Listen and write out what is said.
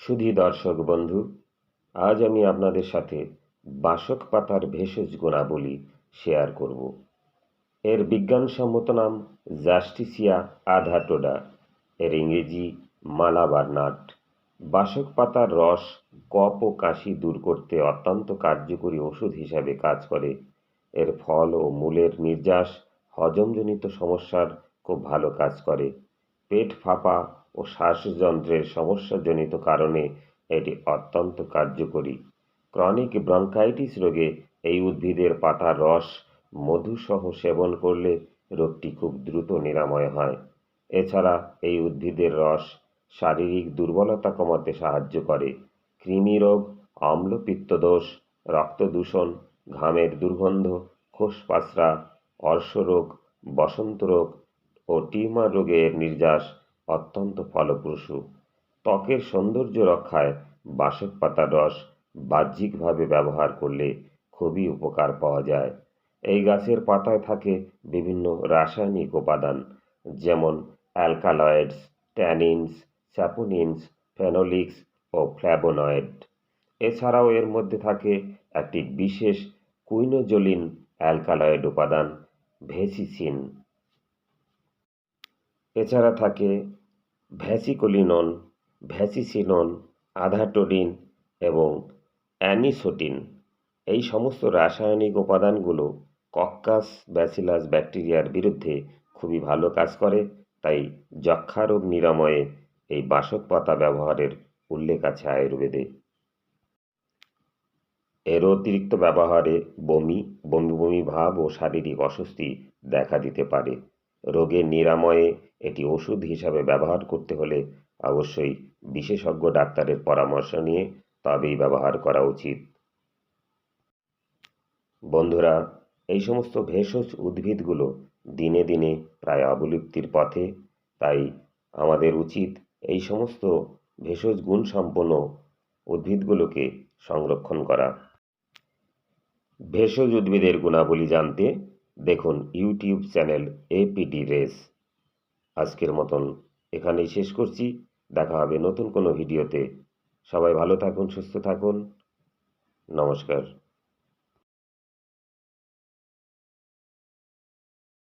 সুধী দর্শক বন্ধু, আজ আমি আপনাদের সাথে বাসক পাতার ভেষজ গুণাবলী শেয়ার করব। এর বিজ্ঞানসম্মত নাম জাস্টিসিয়া আধাটোডা, এর ইংরেজি মালাবার নাট। বাসক পাতার রস কফ ও কাশি দূর করতে অত্যন্ত কার্যকরী ওষুধ হিসাবে কাজ করে। এর ফল ও মূলের নির্যাস হজমজনিত সমস্যার খুব ভালো কাজ করে। পেট ফাঁপা ও শ্বাসযন্ত্রের সমস্যাজনিত কারণে এটি অত্যন্ত কার্যকরী। ক্রনিক ব্রঙ্কাইটিস রোগে এই উদ্ভিদের পাতার রস মধুসহ সেবন করলে রোগটি খুব দ্রুত নিরাময় হয়। এছাড়া এই উদ্ভিদের রস শারীরিক দুর্বলতা কমাতে সাহায্য করে। কৃমিরোগ, অম্লপিত্তদোষ, রক্তদূষণ, ঘামের দুর্গন্ধ, খোসপাসরা, অর্শরোগ, বসন্ত রোগ ও টিউমার রোগে এর নির্যাস অত্যন্ত ফলপ্রসূ। ত্বকের সৌন্দর্য রক্ষায় বাসক পাতার রস বাহ্যিকভাবে ব্যবহার করলে খুবই উপকার পাওয়া যায়। এই গাছের পাতায় থাকে বিভিন্ন রাসায়নিক উপাদান, যেমন অ্যালকালয়েডস, ট্যানিনস, স্যাপোনিনস, ফেনোলিক্স ও ফ্ল্যাভোনয়েড। এছাড়াও এর মধ্যে থাকে একটি বিশেষ কুইনোজোলিন অ্যালকালয়েড উপাদান ভেসিসিন। এছাড়া থাকে ভ্যাসিকোলিনন, ভ্যাসিসিনন, আধাটোডিন এবং অ্যানিসোটিন। এই সমস্ত রাসায়নিক উপাদানগুলো কক্কাস ব্যাসিলাস ব্যাকটেরিয়ার বিরুদ্ধে খুবই ভালো কাজ করে, তাই যক্ষ্মা রোগ নিরাময়ে এই বাসক পাতা ব্যবহারের উল্লেখ আছে আয়ুর্বেদে। এর অতিরিক্ত ব্যবহারে বমি, বমি বমি ভাব ও শারীরিক অস্বস্তি দেখা দিতে পারে। রোগের নিরাময়ে এটি ওষুধ হিসাবে ব্যবহার করতে হলে অবশ্যই বিশেষজ্ঞ ডাক্তারের পরামর্শ নিয়ে তবেই ব্যবহার করা উচিত। বন্ধুরা, এই সমস্ত ভেষজ উদ্ভিদগুলো দিনে দিনে প্রায় অবলুপ্তির পথে, তাই আমাদের উচিত এই সমস্ত ভেষজ গুণসম্পন্ন উদ্ভিদগুলোকে সংরক্ষণ করা। ভেষজ উদ্ভিদের গুণাবলী জানতে দেখুন ইউটিউব চ্যানেল এপিডি রেস। আজকের মতন এখানেই শেষ করছি। দেখা হবে নতুন কোনো ভিডিওতে। সবাই ভালো থাকুন, সুস্থ থাকুন। নমস্কার।